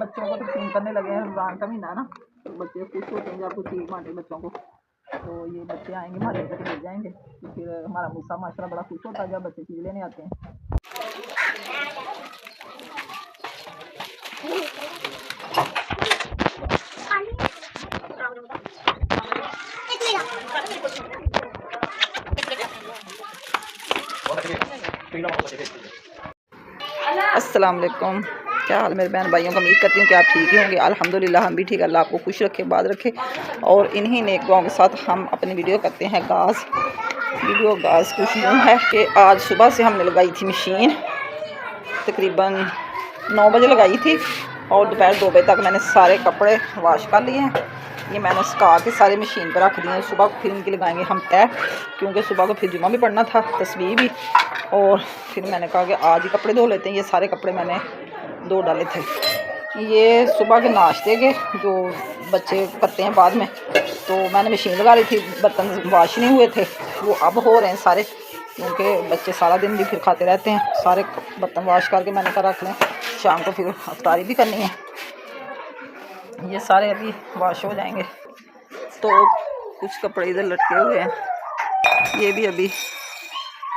बच्चों को तो सीन करने लगे हैं, रमज़ान का महीना है ना, तो बच्चे खुश होते हैं जब कुछ चीज़ बांटे बच्चों को। तो ये बच्चे आएंगे हमारे घर मिल जाएंगे, तो फिर हमारा मूसा माशाल्लाह बड़ा खुश होता है जब बच्चे चीज़ लेने आते हैं। अस्सलाम वालेकुम, क्या हाल मेरे बहन भाइयों का। उम्मीद करती हूँ कि आप ठीक ही होंगे। अल्हम्दुलिल्लाह हम भी ठीक, अल्लाह आपको खुश रखे, बात रखे। और इन्हीं नेक दुआओं के साथ हम अपनी वीडियो करते हैं गाज़। वीडियो गाज़ कुछ यूँ है कि आज सुबह से हमने लगाई थी मशीन, तकरीबन 9 बजे लगाई थी और दोपहर 2 बजे तक मैंने सारे कपड़े वाश कर लिए हैं। ये मैंने सुखा के सारे मशीन पर रख दिए हैं। सुबह को फिर इनकी लगाएंगे हम तय, क्योंकि सुबह को फिर जुम्मा भी पढ़ना था, तस्बीह भी। और फिर मैंने कहा कि आज ही कपड़े धो लेते हैं। ये सारे कपड़े मैंने धो डाले थे। ये सुबह के नाश्ते के जो बच्चे करते हैं बाद में, तो मैंने मशीन लगा ली थी, बर्तन वाश नहीं हुए थे, वो अब हो रहे हैं सारे, क्योंकि बच्चे सारा दिन भी फिर खाते रहते हैं। सारे बर्तन वाश करके मैंने कहा रख लें, शाम को फिर अफ्तारी भी करनी है। ये सारे अभी वाश हो जाएंगे। तो कुछ कपड़े इधर लटके हुए हैं, ये भी अभी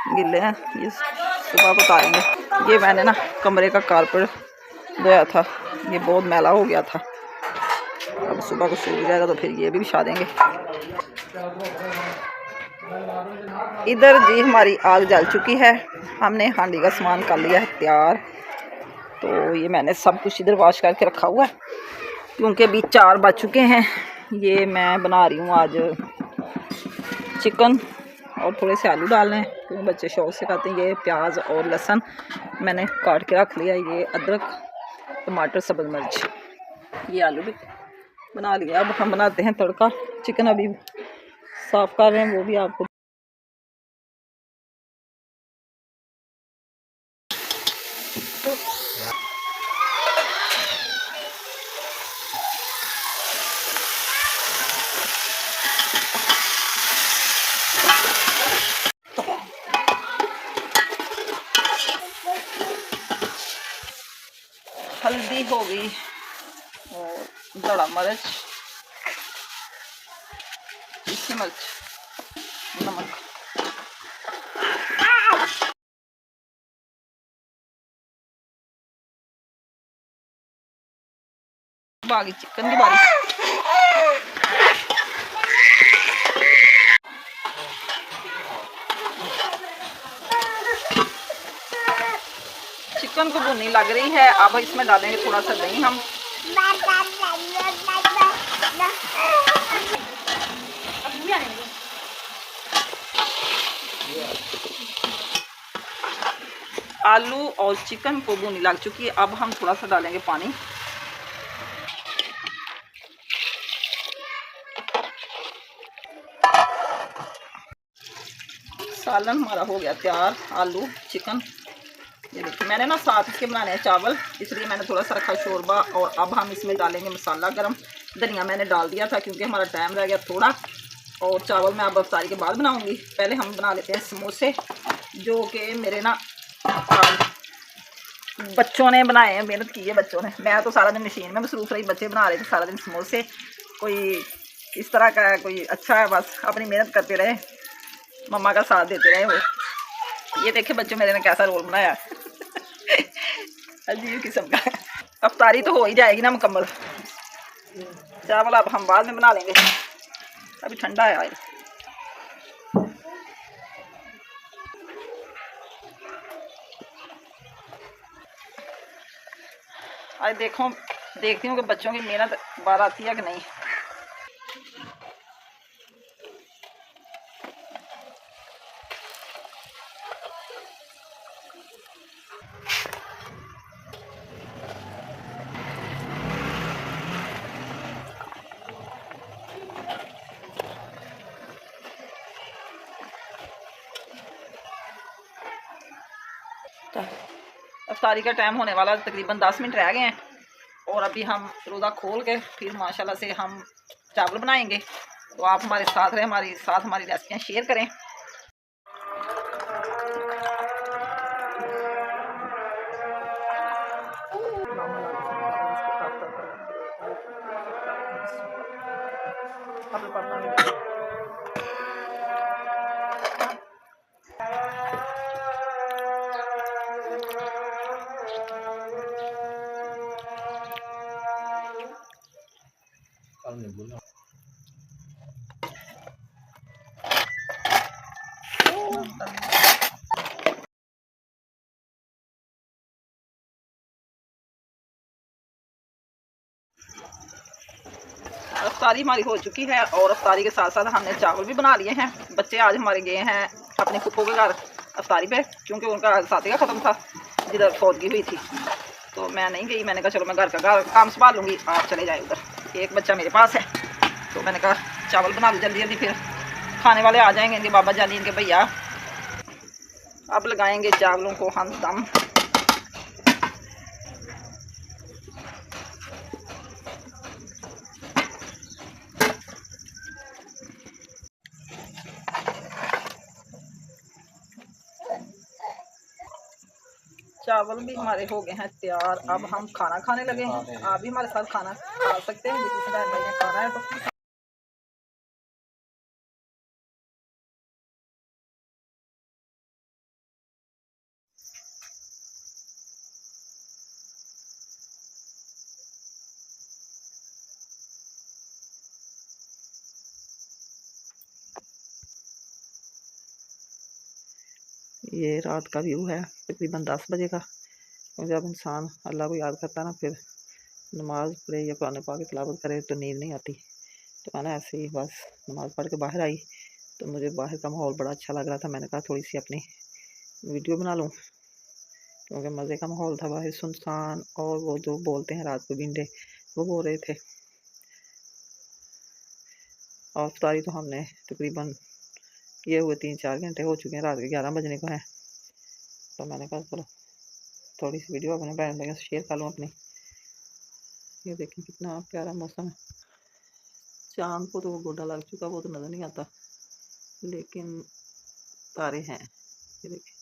गिले हैं, ये सुबह को उतारेंगे। ये मैंने ना कमरे का कारपेट धोया था, ये बहुत मैला हो गया था, अब सुबह को सूख जाएगा तो फिर ये भी बिछा देंगे। इधर जी हमारी आग जल चुकी है, हमने हांडी का सामान कर लिया है तैयार। तो ये मैंने सब कुछ इधर वॉश करके रखा हुआ है, क्योंकि अभी 4 बज चुके हैं। ये मैं बना रही हूँ आज चिकन और थोड़े से आलू डालने हैं, क्योंकि बच्चे शौक से खाते हैं। ये प्याज और लहसुन मैंने काट के रख लिया, ये अदरक, टमाटर, सब्ज़ मिर्च, ये आलू भी बना लिया। अब हम बनाते हैं तड़का। चिकन अभी साफ़ कर रहे हैं, वो भी आपको हल्दी हो गई और दड़ा मिर्च, तीखी मिर्च, नमक। बाकी चिकन की बारी। चिकन को भुनी लग रही है, अब इसमें डालेंगे थोड़ा सा दही हम। आलू और चिकन को भुनी लग चुकी है, अब हम थोड़ा सा डालेंगे पानी। सालन हमारा हो गया तैयार, आलू चिकन। ये देखिए मैंने ना साथ इसके बनाने हैं चावल, इसलिए मैंने थोड़ा सा रखा शोरबा। और अब हम इसमें डालेंगे मसाला गरम। धनिया मैंने डाल दिया था क्योंकि हमारा टाइम रह गया थोड़ा। और चावल मैं अब अफ्तारी के बाद बनाऊंगी। पहले हम बना लेते हैं समोसे, जो कि मेरे ना बच्चों ने बनाए हैं, मेहनत की है बच्चों ने। मैं तो सारा दिन मशीन में मसरूफ़ रही, बच्चे बना रहे थे सारा दिन समोसे। कोई इस तरह का है, कोई अच्छा है, बस अपनी मेहनत करते रहे, मम्मा का साथ देते रहे वो। ये देखे बच्चों मेरे ने कैसा रोल बनाया अजीब किस्म का। अफ्तारी तो हो ही जाएगी ना मुकम्मल। चावल अब हम बाद में बना लेंगे, अभी ठंडा है आए। आज देखती हूँ कि बच्चों की मेहनत बाहर आती है कि नहीं। अफ्तारी का टाइम होने वाला, तकरीबन 10 मिनट रह गए हैं। और अभी हम रोज़ा खोल के फिर माशाल्लाह से हम चावल बनाएंगे। तो आप हमारे साथ रहें, हमारी रेसिपियाँ शेयर करें। अफ्तारी हमारी हो चुकी है और अफ्तारी के साथ साथ हमने चावल भी बना लिए हैं। बच्चे आज हमारे गए हैं अपने फुफ्फो के घर अफ्तारी पे, क्योंकि उनका साथी का ख़त्म था जिधर फौतगी हुई थी। तो मैं नहीं गई, मैंने कहा चलो मैं घर का काम संभाल लूँगी, आप चले जाए उधर। एक बच्चा मेरे पास है तो मैंने कहा चावल बना लूँ जल्दी जल्दी, फिर खाने वाले आ जाएंगे, इनके बाबा जानी इनके भैया। अब लगाएंगे चावलों को हम दम। चावल भी हमारे हो गए हैं तैयार। अब हम खाना खाने लगे हैं। आप भी हमारे साथ खाना खा सकते हैं, जिस तरह मैंने खाना है तो। ये रात का व्यू है तकरीबन 10 बजे का। जब इंसान अल्लाह को याद करता है ना, फिर नमाज़ पढ़े या कुरान पाक की तिलावत करे तो नींद नहीं आती। तो मैंने ऐसे ही बस नमाज़ पढ़ के बाहर आई तो मुझे बाहर का माहौल बड़ा अच्छा लग रहा था। मैंने कहा थोड़ी सी अपनी वीडियो बना लूँ, क्योंकि मज़े का माहौल था बाहर, सुनसान। और वो जो बोलते हैं रात को भिंडे, वो बोल रहे थे। और इफ्तारी तो हमने तकरीबन किए हुए 3-4 घंटे हो चुके हैं, रात के 11 बजने को हैं। तो मैंने कहा चलो थोड़ी सी वीडियो अपने बहन भाइयों से शेयर कर लूँ अपनी। ये देखें कितना प्यारा मौसम है। चाँद को तो वो गोडा लग चुका, वो तो नज़र नहीं आता, लेकिन तारे हैं। ये देखें।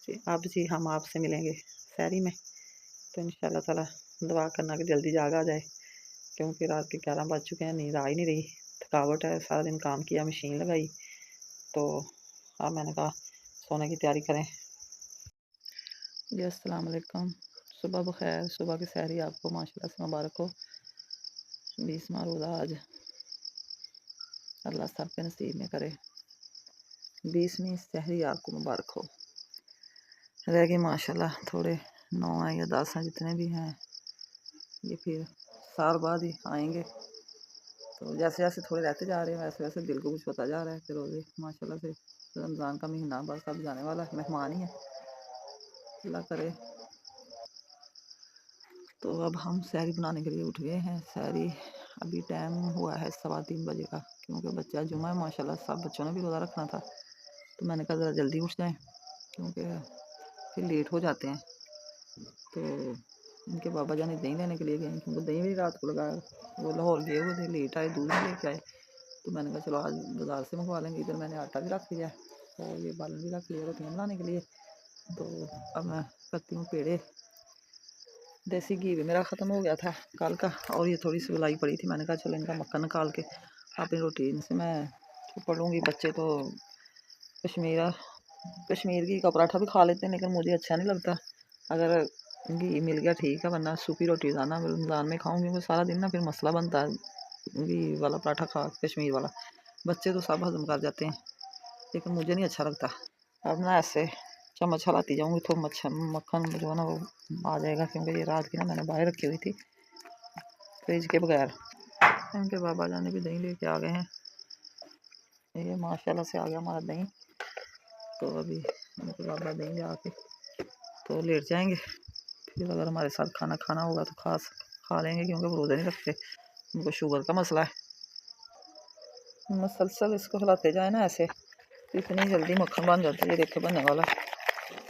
जी अब जी हम आपसे मिलेंगे सहरी में, तो इंशाल्लाह ताला दुआ करना कि जल्दी जाग आ जाए, क्योंकि रात के 11 बज चुके हैं, नींद आ ही नहीं रही। थकावट है, सारा दिन काम किया, मशीन लगाई, तो अब मैंने कहा सोने की तैयारी करें। जी अस्सलाम वालेकुम, सुबह बखैर। सुबह की सहरी आपको माशाल्लाह से मुबारक हो। 20वां रोज़ा आज अल्लाह सब के नसीब में करे। 20वीं सहरी आपको मुबारक हो। रह गए माशाल्लाह थोड़े 9 हैं या 10 हैं, जितने भी हैं ये फिर साल बाद ही आएंगे। तो जैसे जैसे थोड़े रहते जा रहे हैं वैसे वैसे दिल को कुछ होता जा रहा है कि रोज़े माशाल्लाह से रमज़ान का महीना बस अब जाने वाला है, मेहमान ही है, अल्लाह करे। तो अब हम सहरी बनाने के लिए उठ गए हैं। सहरी अभी टाइम हुआ है 3:15 बजे का, क्योंकि बच्चा जुमा है माशाल्लाह, सब बच्चों ने भी रोज़ा रखना था। तो मैंने कहा ज़रा जल्दी उठ जाएँ, क्योंकि फिर लेट हो जाते हैं। तो इनके बाबा जानी दही लेने के लिए गए, क्योंकि दही भी रात को लगाया, वो लाहौर गए हुए थे, लेट आए, दूध भी लेके आए। तो मैंने कहा चलो आज बाज़ार से मंगवा लेंगे। इधर मैंने आटा भी रख लिया है और ये बालन भी रख लिया रोटियाँ बनाने के लिए। तो अब मैं करती हूँ पेड़े। देसी घी भी मेरा ख़त्म हो गया था कल का, और ये थोड़ी सी मलाई पड़ी थी। मैंने कहा चलो इनका मक्खन निकाल के अपनी रोटी इनसे मैं पढ़ूँगी। बच्चे तो कश्मीर घी का पराठा भी खा लेते हैं, लेकिन मुझे अच्छा नहीं लगता। अगर घी मिल गया ठीक है, वरना सूखी रोटी ज़्यादा रमज़ान में खाऊँगी। वो सारा दिन ना फिर मसला बनता है घी वाला पराठा खा, कश्मीर वाला। बच्चे तो सब हज़म कर जाते हैं, लेकिन मुझे नहीं अच्छा लगता। अब ना ऐसे चम्मच हलाती जाऊँगी तो मक्खन जो है ना वो आ जाएगा, क्योंकि ये रात की ना मैंने बाहर रखी हुई थी फ्रिज के बगैर। इनके बाबा जाने भी दही लेके आ गए हैं। ये माशाल्लाह से आ गया हमारा दही। तो अभी इनके बाबा दही ले आके तो लेट जाएंगे। फिर अगर हमारे साथ खाना खाना होगा तो खा लेंगे, क्योंकि वो रोज़े नहीं रखते, उनको शुगर का मसला है। मसलसल इसको हिलाते जाए ना ऐसे, इतनी जल्दी मक्खन बन जाता है। ये देखे बनने वाला है,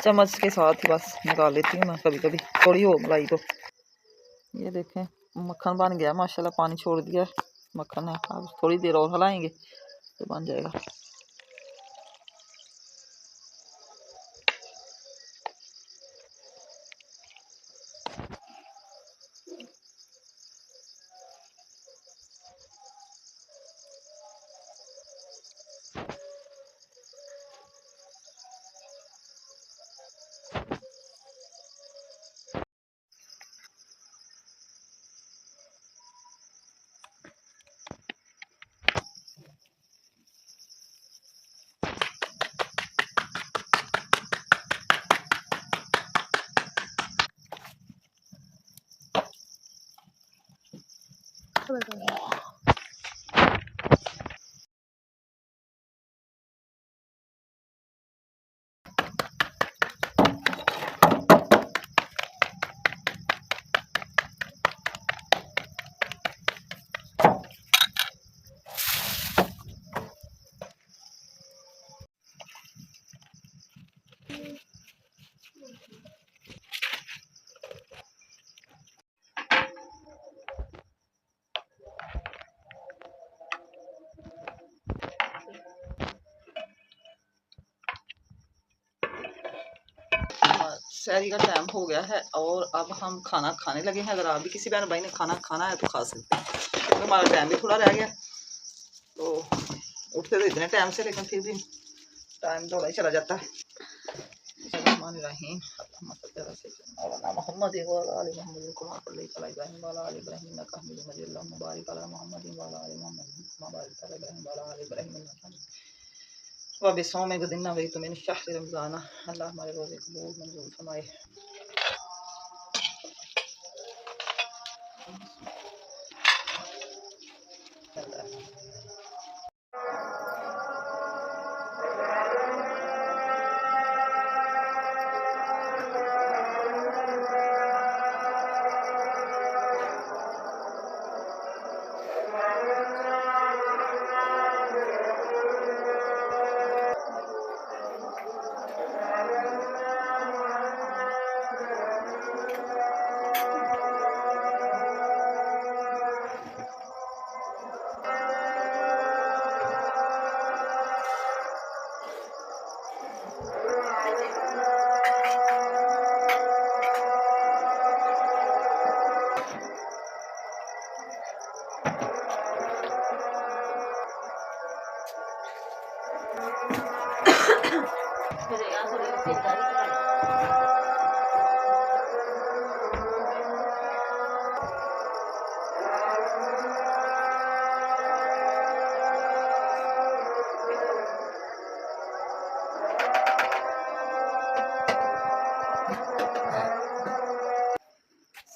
चम्मच के साथ ही बस निकाल लेती हूँ मैं, कभी कभी थोड़ी हो मलाई तो। ये देखें मक्खन बन गया माशाल्लाह, पानी छोड़ दिया मक्खन है। अब थोड़ी देर और हिलाएंगे तो बन जाएगा। सहरी का टाइम हो गया है और अब हम खाना खाने लगे हैं। अगर आप भी किसी बहन भाई ने खाना खाना है तो खा सकते हैं, क्योंकि हमारा टाइम भी थोड़ा रह गया। तो उठते तो इतने टाइम से, लेकिन फिर भी टाइम थोड़ा ही चला जाता है। वबिस्सों में गुदिन्ना वही तुम्हें शहर रमज़ाना, अल्लाह हमारे रोज़े कबूल मंजूर फरमाए।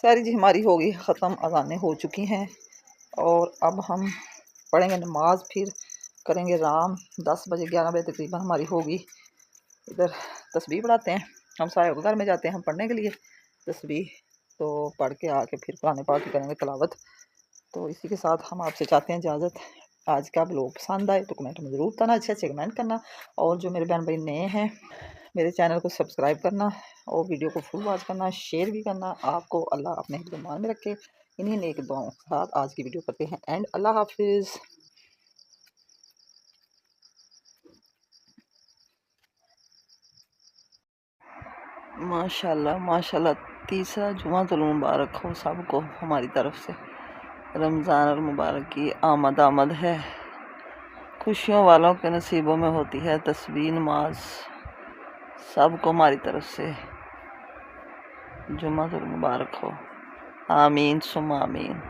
सारी जी हमारी हो गई ख़त्म, अज़ानें हो चुकी हैं और अब हम पढ़ेंगे नमाज, फिर करेंगे आराम। 10 बजे 11 बजे तकरीबन हमारी होगी। इधर तस्बीह पढ़ाते हैं, हम साहिब के घर में जाते हैं हम पढ़ने के लिए तस्बीह, तो पढ़ के आके फिर कुरान पाक की करेंगे तिलावत। तो इसी के साथ हम आपसे चाहते हैं इजाज़त। आज का ब्लॉग पसंद आए तो कमेंट में ज़रूर बताना, अच्छे अच्छे कमेंट करना, और जो मेरे बहन भाई नए हैं मेरे चैनल को सब्सक्राइब करना और वीडियो को फुल वॉच करना, शेयर भी करना। आपको अल्लाह अपने हिफ्ज़-ए-ईमान में रखे। इन्हीं नेक दुआओं के साथ आज की वीडियो करते हैं एंड। अल्लाह हाफिज़। माशाल्लाह माशाल्लाह, तीसरा जुमातुल मुबारक हो सबको हमारी तरफ से। रमज़ान और मुबारक की आमद है। खुशियों वालों के नसीबों में होती है तस्बीह नमाज। सबको हमारी तरफ से जुमातुल मुबारक हो। आमीन सुम्मा आमीन।